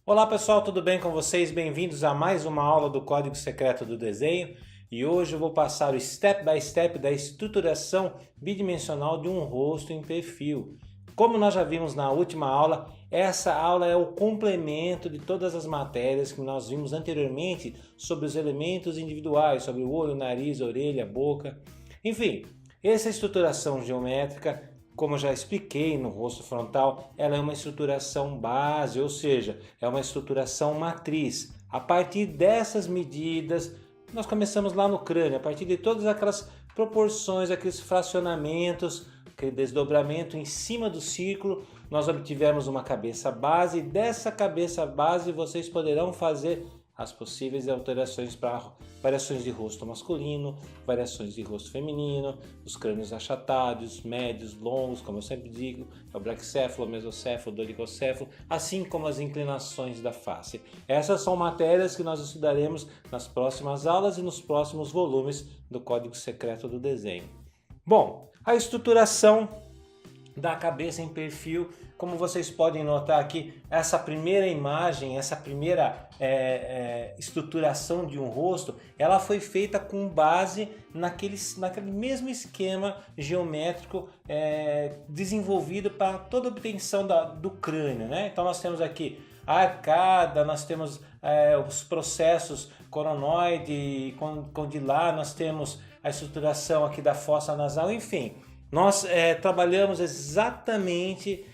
Olá pessoal, tudo bem com vocês? Bem-vindos a mais uma aula do Código Secreto do Desenho e hoje eu vou passar o step by step da estruturação bidimensional de um rosto em perfil. Como nós já vimos na última aula, essa aula é o complemento de todas as matérias que nós vimos anteriormente sobre os elementos individuais, sobre o olho, nariz, orelha, boca, enfim. Essa estruturação geométrica, como eu já expliquei no rosto frontal, ela é uma estruturação base, ou seja, é uma estruturação matriz. A partir dessas medidas, nós começamos lá no crânio, a partir de todas aquelas proporções, aqueles fracionamentos, aquele desdobramento em cima do círculo, nós obtivemos uma cabeça base e dessa cabeça base vocês poderão fazer as possíveis alterações para variações de rosto masculino, variações de rosto feminino, os crânios achatados, médios, longos, como eu sempre digo, é o braquicéfalo, mesocéfalo, dolicocéfalo, assim como as inclinações da face. Essas são matérias que nós estudaremos nas próximas aulas e nos próximos volumes do Código Secreto do Desenho. Bom, a estruturação da cabeça em perfil, como vocês podem notar aqui, essa primeira imagem, essa primeira estruturação de um rosto, ela foi feita com base naquele mesmo esquema geométrico desenvolvido para toda a obtenção do crânio, né? Então nós temos aqui a arcada, nós temos os processos coronoide e condilar, nós temos a estruturação aqui da fossa nasal, enfim. Nós trabalhamos exatamente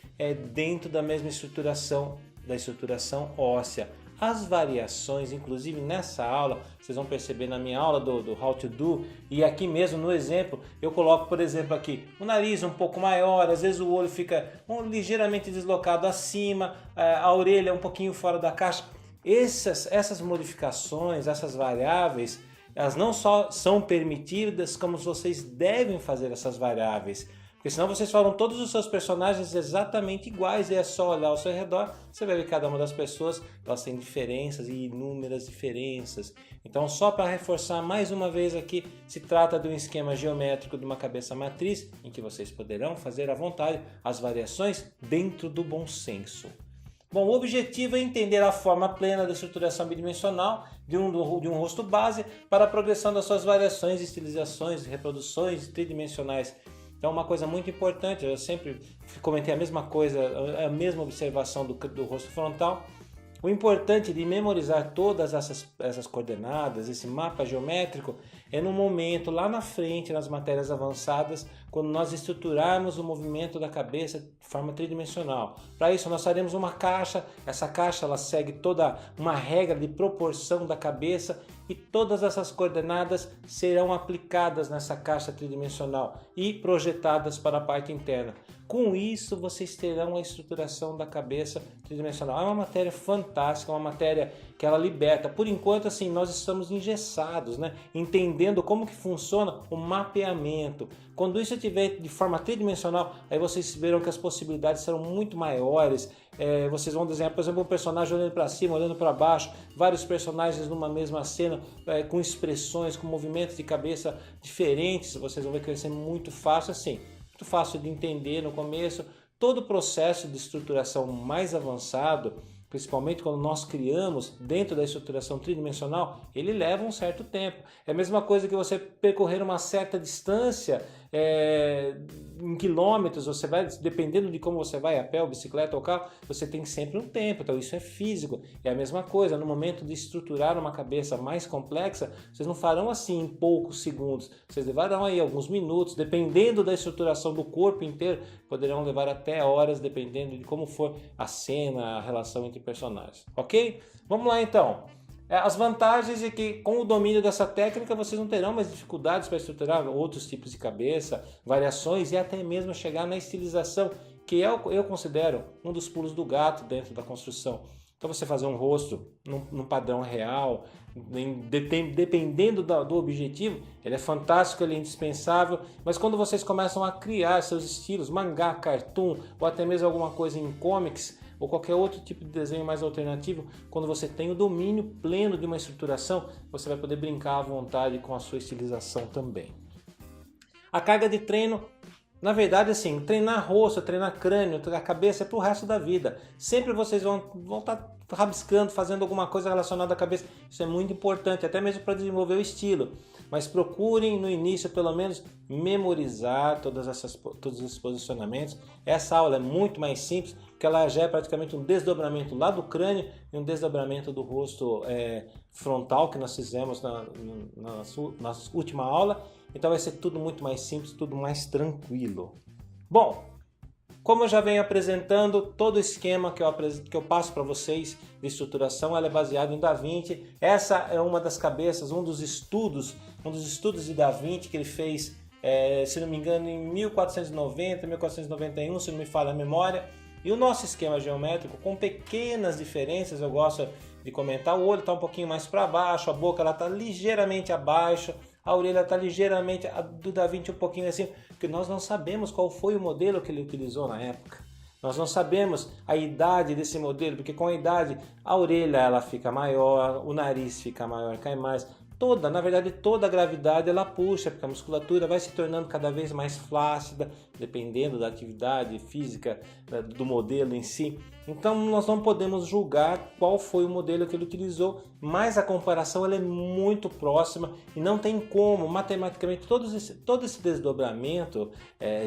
dentro da mesma estruturação, da estruturação óssea. As variações, inclusive nessa aula, vocês vão perceber na minha aula do How to Do, e aqui mesmo no exemplo, eu coloco, por exemplo, aqui o nariz um pouco maior, às vezes o olho fica ligeiramente deslocado acima, a orelha um pouquinho fora da caixa. Essas modificações, essas variáveis, elas não só são permitidas, como vocês devem fazer essas variáveis. Porque senão vocês falam todos os seus personagens exatamente iguais e é só olhar ao seu redor, você vai ver que cada uma das pessoas, elas têm diferenças e inúmeras diferenças. Então, só para reforçar mais uma vez aqui, se trata de um esquema geométrico de uma cabeça matriz, em que vocês poderão fazer à vontade as variações dentro do bom senso. Bom, o objetivo é entender a forma plena da estruturação bidimensional de um rosto base para a progressão das suas variações, estilizações, reproduções tridimensionais. Então, uma coisa muito importante, eu sempre comentei a mesma coisa, a mesma observação do rosto frontal. O importante de memorizar todas essas coordenadas, esse mapa geométrico, é no momento, lá na frente, nas matérias avançadas, quando nós estruturarmos o movimento da cabeça de forma tridimensional. Para isso, nós faremos uma caixa, essa caixa ela segue toda uma regra de proporção da cabeça e todas essas coordenadas serão aplicadas nessa caixa tridimensional e projetadas para a parte interna. Com isso, vocês terão a estruturação da cabeça tridimensional. É uma matéria fantástica, uma matéria que ela liberta. Por enquanto, assim, nós estamos engessados, né? Entendendo como que funciona o mapeamento. Quando isso estiver de forma tridimensional, aí vocês verão que as possibilidades serão muito maiores. Vocês vão desenhar, por exemplo, um personagem olhando para cima, olhando para baixo, vários personagens numa mesma cena, com expressões, com movimentos de cabeça diferentes. Vocês vão ver que vai ser muito fácil assim. Muito fácil de entender no começo. Todo o processo de estruturação mais avançado, principalmente quando nós criamos dentro da estruturação tridimensional, ele leva um certo tempo. É a mesma coisa que você percorrer uma certa distância em quilômetros, você vai, dependendo de como você vai, a pé, ou bicicleta ou carro, você tem sempre um tempo, então isso é físico. É a mesma coisa, no momento de estruturar uma cabeça mais complexa, vocês não farão assim em poucos segundos, vocês levarão aí alguns minutos, dependendo da estruturação do corpo inteiro, poderão levar até horas, dependendo de como for a cena, a relação entre personagens, ok? Vamos lá então. As vantagens é que com o domínio dessa técnica vocês não terão mais dificuldades para estruturar outros tipos de cabeça, variações e até mesmo chegar na estilização, que eu considero um dos pulos do gato dentro da construção. Então você fazer um rosto num padrão real, dependendo do objetivo, ele é fantástico, ele é indispensável, mas quando vocês começam a criar seus estilos, mangá, cartoon ou até mesmo alguma coisa em comics, ou qualquer outro tipo de desenho mais alternativo, quando você tem o domínio pleno de uma estruturação, você vai poder brincar à vontade com a sua estilização também. A carga de treino Na verdade, assim, treinar rosto, treinar crânio, treinar cabeça é pro resto da vida. Sempre vocês vão estar rabiscando, fazendo alguma coisa relacionada à cabeça. Isso é muito importante, até mesmo para desenvolver o estilo. Mas procurem no início, pelo menos, memorizar todos esses posicionamentos. Essa aula é muito mais simples, porque ela já é praticamente um desdobramento lá do crânio e um desdobramento do rosto frontal que nós fizemos na última aula. Então vai ser tudo muito mais simples, tudo mais tranquilo. Bom, como eu já venho apresentando, todo o esquema que eu passo para vocês de estruturação, ela é baseado em Da Vinci. Essa é uma das cabeças, um dos estudos de Da Vinci que ele fez, se não me engano, em 1490, 1491, se não me falha a memória. E o nosso esquema geométrico, com pequenas diferenças, eu gosto de comentar, o olho está um pouquinho mais para baixo, a boca está ligeiramente abaixo, a orelha está ligeiramente, a do Da Vinci um pouquinho assim, porque nós não sabemos qual foi o modelo que ele utilizou na época. Nós não sabemos a idade desse modelo, porque com a idade a orelha ela fica maior, o nariz fica maior, cai mais. Na verdade, toda a gravidade ela puxa, porque a musculatura vai se tornando cada vez mais flácida, dependendo da atividade física do modelo em si. Então, nós não podemos julgar qual foi o modelo que ele utilizou, mas a comparação ela é muito próxima e não tem como, matematicamente, todo esse desdobramento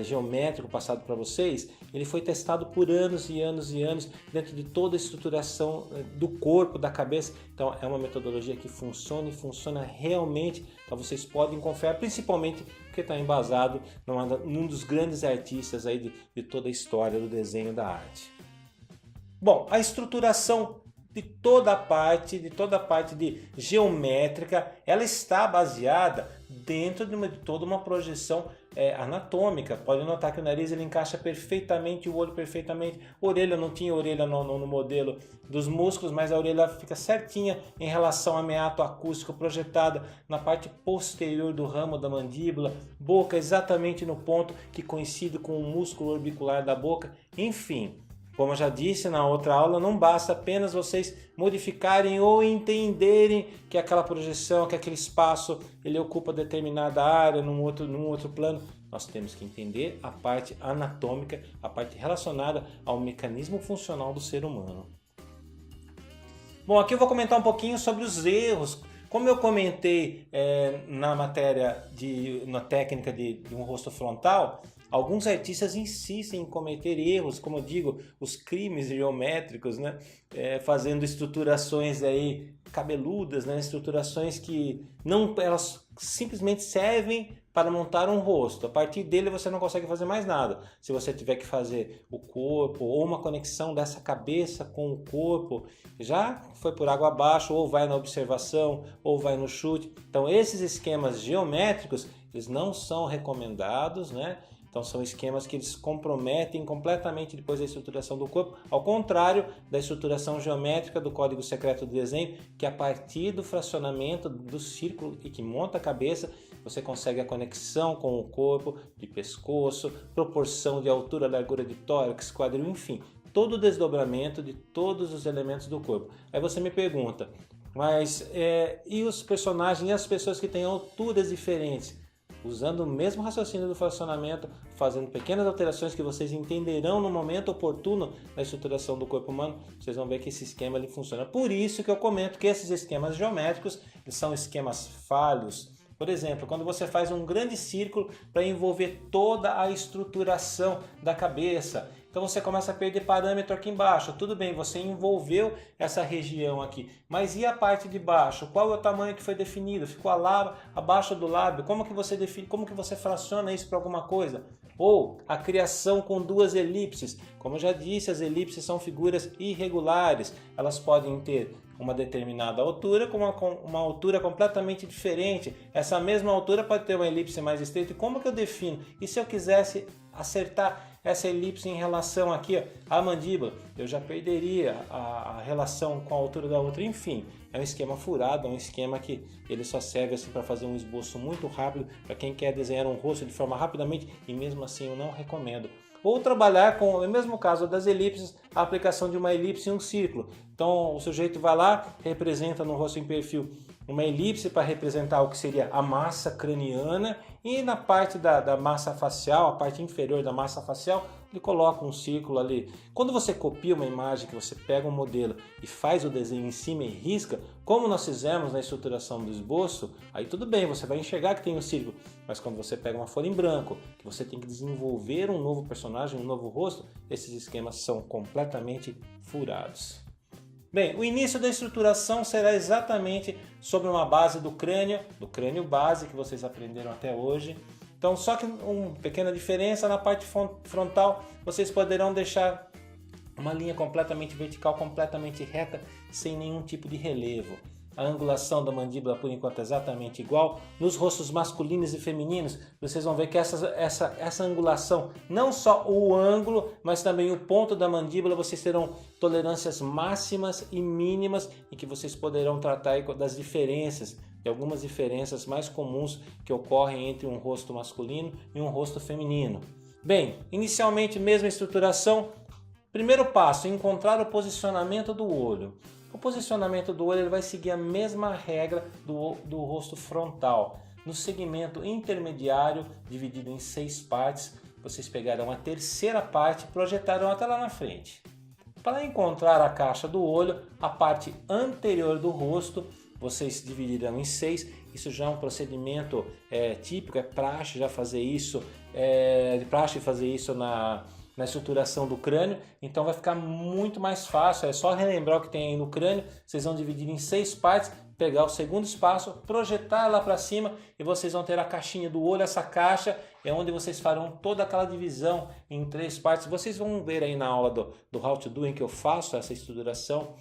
geométrico passado para vocês, ele foi testado por anos e anos e anos dentro de toda a estruturação do corpo, da cabeça. Então, é uma metodologia que funciona e funciona realmente. Então, vocês podem confiar, principalmente porque está embasado num dos grandes artistas aí de toda a história do desenho da arte. Bom, a estruturação de toda a parte de geométrica, ela está baseada dentro de toda uma projeção anatômica. Pode notar que o nariz ele encaixa perfeitamente, o olho perfeitamente. A orelha não tinha orelha no modelo dos músculos, mas a orelha fica certinha em relação ao meato acústico projetada na parte posterior do ramo da mandíbula. Boca exatamente no ponto que coincide com o músculo orbicular da boca. Enfim, como eu já disse na outra aula, não basta apenas vocês modificarem ou entenderem que aquela projeção, que aquele espaço, ele ocupa determinada área num outro plano. Nós temos que entender a parte anatômica, a parte relacionada ao mecanismo funcional do ser humano. Bom, aqui eu vou comentar um pouquinho sobre os erros. Como eu comentei na técnica de um rosto frontal, alguns artistas insistem em cometer erros, como eu digo, os crimes geométricos, né? Fazendo estruturações aí cabeludas, né? Estruturações que elas simplesmente servem para montar um rosto. A partir dele você não consegue fazer mais nada. Se você tiver que fazer o corpo ou uma conexão dessa cabeça com o corpo, já foi por água abaixo, ou vai na observação, ou vai no chute. Então esses esquemas geométricos, eles não são recomendados, né? Então são esquemas que eles comprometem completamente depois a estruturação do corpo, ao contrário da estruturação geométrica do código secreto do desenho, que a partir do fracionamento do círculo e que monta a cabeça, você consegue a conexão com o corpo, de pescoço, proporção de altura, largura de tórax, quadril, enfim, todo o desdobramento de todos os elementos do corpo. Aí você me pergunta, mas e os personagens e as pessoas que têm alturas diferentes? Usando o mesmo raciocínio do fracionamento, fazendo pequenas alterações que vocês entenderão no momento oportuno da estruturação do corpo humano, vocês vão ver que esse esquema ele funciona. Por isso que eu comento que esses esquemas geométricos eles são esquemas falhos. Por exemplo, quando você faz um grande círculo para envolver toda a estruturação da cabeça, então você começa a perder parâmetro aqui embaixo. Tudo bem, você envolveu essa região aqui, mas e a parte de baixo? Qual é o tamanho que foi definido? Ficou abaixo do lábio? Como que você define? Como que você fraciona isso para alguma coisa? Ou a criação com duas elipses. Como eu já disse, as elipses são figuras irregulares. Elas podem ter uma determinada altura com uma altura completamente diferente. Essa mesma altura pode ter uma elipse mais estreita. E como que eu defino? E se eu quisesse acertar essa elipse em relação aqui à mandíbula, eu já perderia a relação com a altura da outra. Enfim, é um esquema furado, é um esquema que ele só serve assim para fazer um esboço muito rápido, para quem quer desenhar um rosto de forma rapidamente, e mesmo assim eu não recomendo. Ou trabalhar com, no mesmo caso das elipses, a aplicação de uma elipse em um círculo. Então o sujeito vai lá, representa no rosto em perfil uma elipse para representar o que seria a massa craniana, E na parte da massa facial, a parte inferior da massa facial, ele coloca um círculo ali. Quando você copia uma imagem, que você pega um modelo e faz o desenho em cima e risca, como nós fizemos na estruturação do esboço, aí tudo bem, você vai enxergar que tem um círculo. Mas quando você pega uma folha em branco, que você tem que desenvolver um novo personagem, um novo rosto, esses esquemas são completamente furados. Bem, o início da estruturação será exatamente sobre uma base do crânio base que vocês aprenderam até hoje. Então, só que uma pequena diferença na parte frontal, vocês poderão deixar uma linha completamente vertical, completamente reta, sem nenhum tipo de relevo. A angulação da mandíbula, por enquanto, é exatamente igual. Nos rostos masculinos e femininos, vocês vão ver que essa angulação, não só o ângulo, mas também o ponto da mandíbula, vocês terão tolerâncias máximas e mínimas em que vocês poderão tratar das diferenças, de algumas diferenças mais comuns que ocorrem entre um rosto masculino e um rosto feminino. Bem, inicialmente, mesma estruturação. Primeiro passo, encontrar o posicionamento do olho. O posicionamento do olho ele vai seguir a mesma regra do rosto frontal. No segmento intermediário, dividido em 6 partes, vocês pegarão a terceira parte e projetarão até lá na frente. Para encontrar a caixa do olho, a parte anterior do rosto, vocês dividirão em 6. Isso já é um procedimento típico, é praxe já fazer isso, na estruturação do crânio, então vai ficar muito mais fácil, é só relembrar o que tem aí no crânio, vocês vão dividir em 6 partes, pegar o segundo espaço, projetar lá para cima e vocês vão ter a caixinha do olho. Essa caixa é onde vocês farão toda aquela divisão em 3 partes. Vocês vão ver aí na aula do How to Do, em que eu faço essa estruturação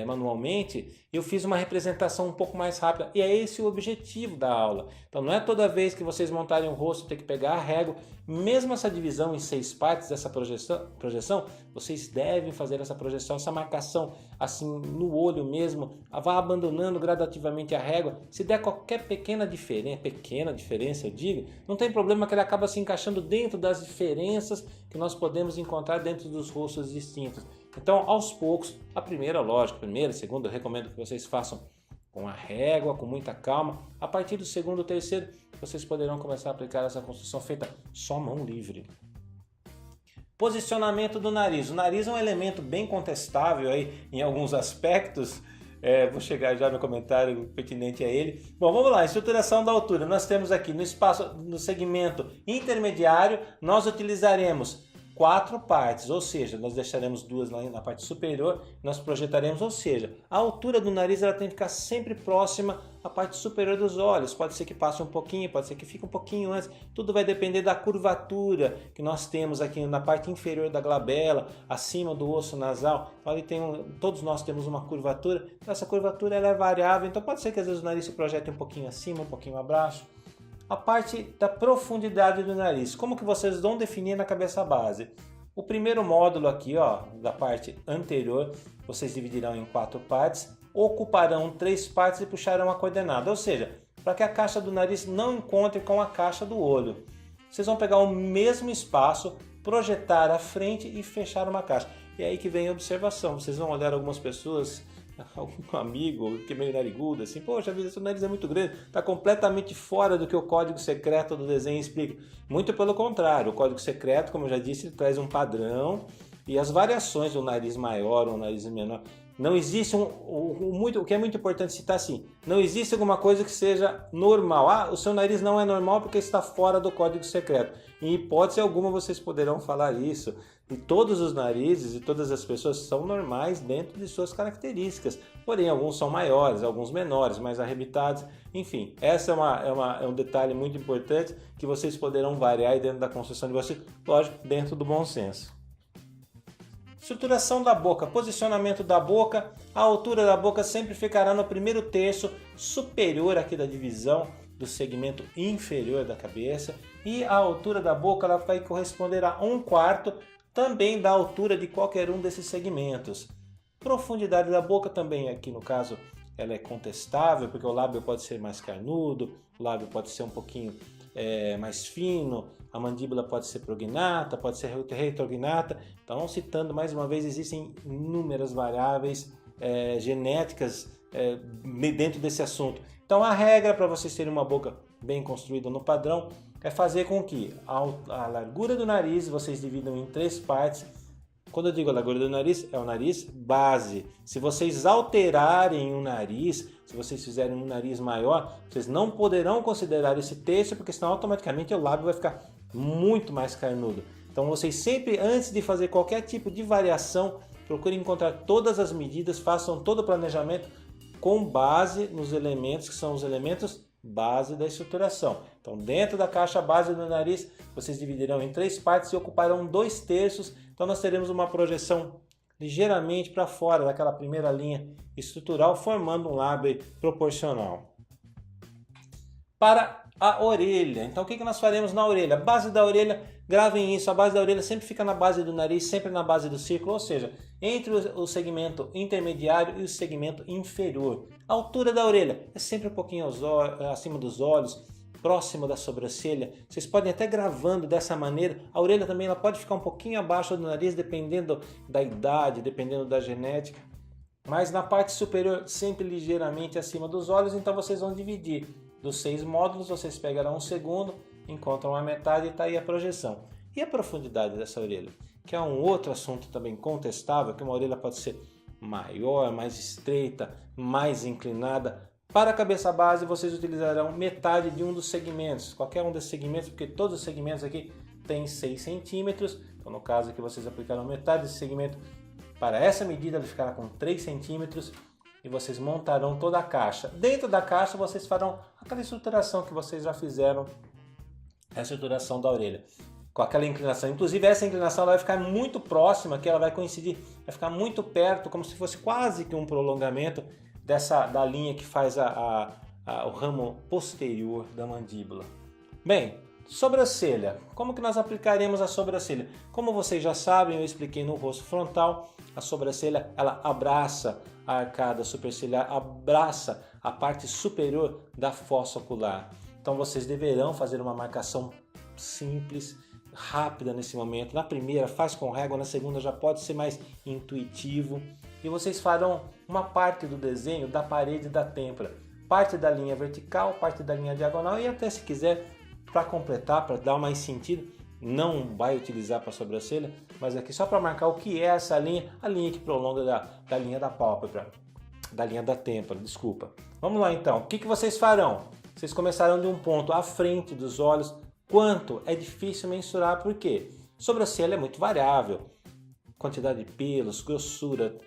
manualmente, eu fiz uma representação um pouco mais rápida e é esse o objetivo da aula. Então não é toda vez que vocês montarem o rosto ter que pegar a régua, mesmo essa divisão em 6 partes dessa projeção, vocês devem fazer essa projeção, essa marcação assim no olho mesmo, vá abandonando gradativamente a régua. Se der qualquer pequena diferença eu digo, não tem problema, que ele acaba se encaixando dentro das diferenças que nós podemos encontrar dentro dos rostos distintos. Então, aos poucos, a primeira, segunda, eu recomendo que vocês façam com a régua, com muita calma. A partir do segundo, terceiro, vocês poderão começar a aplicar essa construção feita só mão livre. Posicionamento do nariz. O nariz é um elemento bem contestável aí em alguns aspectos. Vou chegar já no comentário pertinente a ele. Bom, vamos lá, estruturação da altura. Nós temos aqui no segmento intermediário, nós utilizaremos 4 partes, ou seja, nós deixaremos 2 lá na parte superior, nós projetaremos, ou seja, a altura do nariz ela tem que ficar sempre próxima à parte superior dos olhos. Pode ser que passe um pouquinho, pode ser que fique um pouquinho antes, tudo vai depender da curvatura que nós temos aqui na parte inferior da glabela, acima do osso nasal. Ali todos nós temos uma curvatura, essa curvatura ela é variável, então pode ser que às vezes o nariz se projete um pouquinho acima, um pouquinho abaixo. A parte da profundidade do nariz, como que vocês vão definir na cabeça base? O primeiro módulo aqui, da parte anterior, vocês dividirão em 4 partes, ocuparão 3 partes e puxarão a coordenada, ou seja, para que a caixa do nariz não encontre com a caixa do olho. Vocês vão pegar o mesmo espaço, projetar à frente e fechar uma caixa. E é aí que vem a observação, vocês vão olhar algumas pessoas, algum amigo que é meio narigudo, assim, poxa vida, seu nariz é muito grande, está completamente fora do que o código secreto do desenho explica. Muito pelo contrário, o código secreto, como eu já disse, ele traz um padrão e as variações do nariz maior ou nariz menor. Não existe o que é muito importante citar assim, não existe alguma coisa que seja normal. O seu nariz não é normal porque está fora do código secreto. Em hipótese alguma vocês poderão falar isso. E todos os narizes e todas as pessoas são normais dentro de suas características. Porém, alguns são maiores, alguns menores, mais arrebitados. Enfim, essa é um detalhe muito importante que vocês poderão variar aí dentro da construção de vocês, lógico, dentro do bom senso. Estruturação da boca, posicionamento da boca, a altura da boca sempre ficará no primeiro terço superior aqui da divisão do segmento inferior da cabeça e a altura da boca ela vai corresponder a 1/4 também da altura de qualquer um desses segmentos. Profundidade da boca também aqui no caso ela é contestável porque o lábio pode ser mais carnudo, o lábio pode ser um pouquinho mais fino, a mandíbula pode ser prognata, pode ser retrognata. Então, citando mais uma vez, existem inúmeras variáveis genéticas dentro desse assunto. Então, a regra para vocês terem uma boca bem construída no padrão, é fazer com que a largura do nariz vocês dividam em 3 partes. Quando eu digo a largura do nariz, é o nariz base. Se vocês alterarem o nariz, se vocês fizerem um nariz maior, vocês não poderão considerar esse terço, porque senão automaticamente o lábio vai ficar muito mais carnudo. Então vocês sempre, antes de fazer qualquer tipo de variação, procurem encontrar todas as medidas, façam todo o planejamento com base nos elementos que são os elementos base da estruturação. Então, dentro da caixa base do nariz, vocês dividirão em 3 partes e ocuparão 2 terços. Então, nós teremos uma projeção ligeiramente para fora daquela primeira linha estrutural, formando um lábio proporcional. Para a orelha, então o que nós faremos na orelha? A base da orelha, gravem isso, a base da orelha sempre fica na base do nariz, sempre na base do círculo, ou seja, entre o segmento intermediário e o segmento inferior. A altura da orelha é sempre um pouquinho acima dos olhos, próximo da sobrancelha. Vocês podem até gravando dessa maneira. A orelha também ela pode ficar um pouquinho abaixo do nariz, dependendo da idade, dependendo da genética. Mas na parte superior, sempre ligeiramente acima dos olhos, então vocês vão dividir. Dos 6 módulos, vocês pegarão um segundo, encontram a metade e está aí a projeção. E a profundidade dessa orelha? Que é um outro assunto também contestável, que uma orelha pode ser maior, mais estreita, mais inclinada. Para a cabeça base, vocês utilizarão metade de um dos segmentos, qualquer um desses segmentos, porque todos os segmentos aqui têm 6 centímetros. Então, no caso aqui, vocês aplicarão metade desse segmento. Para essa medida, ele ficará com 3 centímetros. E vocês montarão toda a caixa. Dentro da caixa vocês farão aquela estruturação que vocês já fizeram, a estruturação da orelha, com aquela inclinação. Inclusive essa inclinação ela vai ficar muito próxima, que ela vai coincidir, vai ficar muito perto, como se fosse quase que um prolongamento da linha que faz o ramo posterior da mandíbula. Bem, sobrancelha. Como que nós aplicaremos a sobrancelha? Como vocês já sabem, eu expliquei no rosto frontal, a sobrancelha ela abraça a arcada superciliar, abraça a parte superior da fossa ocular. Então vocês deverão fazer uma marcação simples, rápida nesse momento. Na primeira faz com régua, na segunda já pode ser mais intuitivo. E vocês farão uma parte do desenho da parede da têmpora. Parte da linha vertical, parte da linha diagonal e até se quiser, para completar, para dar mais sentido, não vai utilizar para a sobrancelha, mas aqui só para marcar o que é essa linha, a linha que prolonga da linha da pálpebra, da linha da têmpora, desculpa. Vamos lá então, o que vocês farão? Vocês começarão de um ponto à frente dos olhos. Quanto? É difícil mensurar, por quê? Sobrancelha é muito variável, quantidade de pelos, grossura,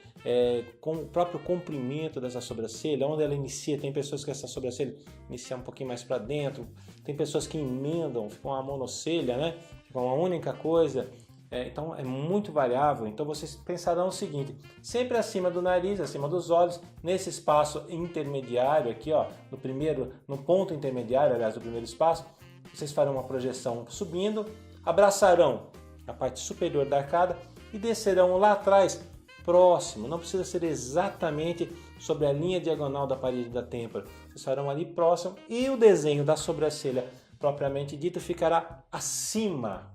com o próprio comprimento dessa sobrancelha, onde ela inicia. Tem pessoas que essa sobrancelha inicia um pouquinho mais para dentro, tem pessoas que emendam, ficam uma monocelha, né? Ficam uma única coisa. Então é muito variável. Então vocês pensarão o seguinte: sempre acima do nariz, acima dos olhos, nesse espaço intermediário aqui, ó, no ponto intermediário, aliás, do primeiro espaço, vocês farão uma projeção subindo, abraçarão a parte superior da arcada e descerão lá atrás, próximo, não precisa ser exatamente sobre a linha diagonal da parede da têmpora, vocês farão ali próximo e o desenho da sobrancelha propriamente dito ficará acima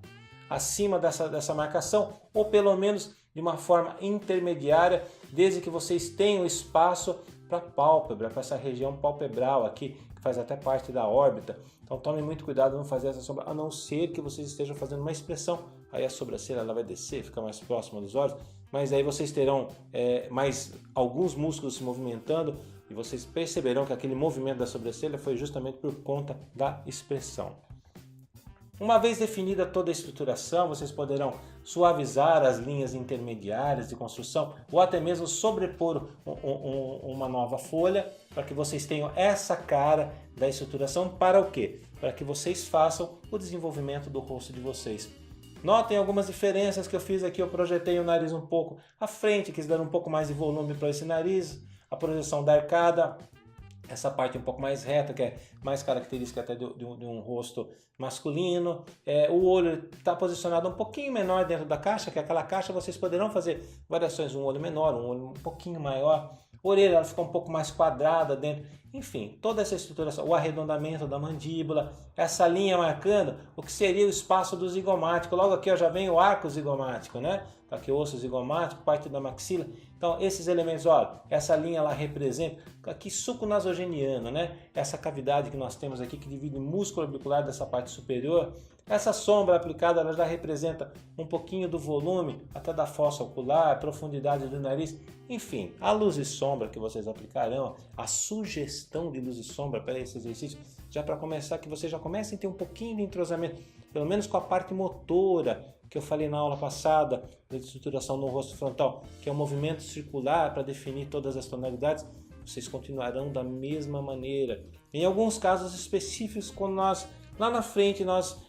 dessa marcação, ou pelo menos de uma forma intermediária, desde que vocês tenham espaço para a pálpebra, para essa região palpebral aqui, que faz até parte da órbita. Então tomem muito cuidado em não fazer essa sombra, a não ser que vocês estejam fazendo uma expressão. Aí a sobrancelha ela vai descer, ficar mais próxima dos olhos, mas aí vocês terão mais alguns músculos se movimentando e vocês perceberão que aquele movimento da sobrancelha foi justamente por conta da expressão. Uma vez definida toda a estruturação, vocês poderão suavizar as linhas intermediárias de construção ou até mesmo sobrepor uma nova folha para que vocês tenham essa cara da estruturação. Para o quê? Para que vocês façam o desenvolvimento do rosto de vocês. Notem algumas diferenças que eu fiz aqui. Eu projetei o nariz um pouco à frente, quis dar um pouco mais de volume para esse nariz, a projeção da arcada, essa parte um pouco mais reta, que é mais característica até de um rosto masculino. O olho está posicionado um pouquinho menor dentro da caixa, que é aquela caixa vocês poderão fazer variações, um olho menor, um olho um pouquinho maior. A orelha ela fica um pouco mais quadrada dentro. Enfim, toda essa estruturação, o arredondamento da mandíbula, essa linha marcando o que seria o espaço do zigomático. Logo aqui já vem o arco zigomático, né? tá aqui osso zigomático, parte da maxila. Então esses elementos, olha, essa linha ela representa aqui suco nasogeniano, né? Essa cavidade que nós temos aqui que divide o músculo orbicular dessa parte superior. Essa sombra aplicada ela já representa um pouquinho do volume, até da fossa ocular, a profundidade do nariz. Enfim, a luz e sombra que vocês aplicarão, a sugestão de luz e sombra para esse exercício, já para começar, que vocês já comecem a ter um pouquinho de entrosamento, pelo menos com a parte motora, que eu falei na aula passada, da estruturação no rosto frontal, que é um movimento circular para definir todas as tonalidades, vocês continuarão da mesma maneira. Em alguns casos específicos, quando nós, lá na frente, nós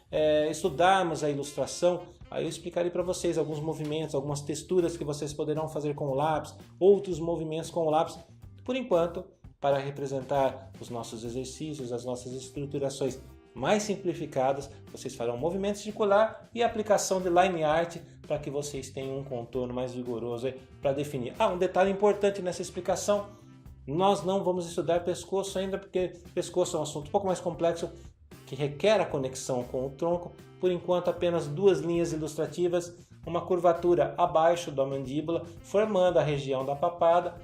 estudarmos a ilustração, aí eu explicarei para vocês alguns movimentos, algumas texturas que vocês poderão fazer com o lápis, outros movimentos com o lápis. Por enquanto, para representar os nossos exercícios, as nossas estruturações mais simplificadas, vocês farão um movimento circular e aplicação de line art para que vocês tenham um contorno mais vigoroso para definir. Um detalhe importante nessa explicação, nós não vamos estudar pescoço ainda, porque pescoço é um assunto um pouco mais complexo, que requer a conexão com o tronco. Por enquanto, apenas 2 linhas ilustrativas, uma curvatura abaixo da mandíbula, formando a região da papada.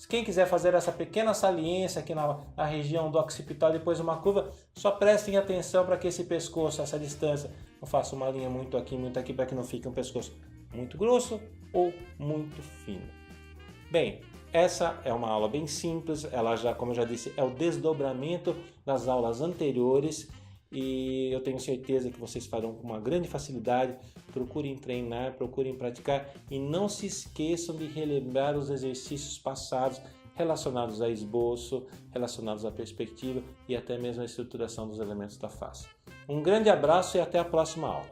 Quem quiser fazer essa pequena saliência aqui na região do occipital, depois uma curva, só prestem atenção para que esse pescoço, essa distância, não faça uma linha muito aqui, para que não fique um pescoço muito grosso ou muito fino. Bem, essa é uma aula bem simples, ela já, como eu já disse, é o desdobramento das aulas anteriores. E eu tenho certeza que vocês farão com uma grande facilidade. Procurem treinar, procurem praticar e não se esqueçam de relembrar os exercícios passados relacionados a esboço, relacionados à perspectiva e até mesmo à estruturação dos elementos da face. Um grande abraço e até a próxima aula.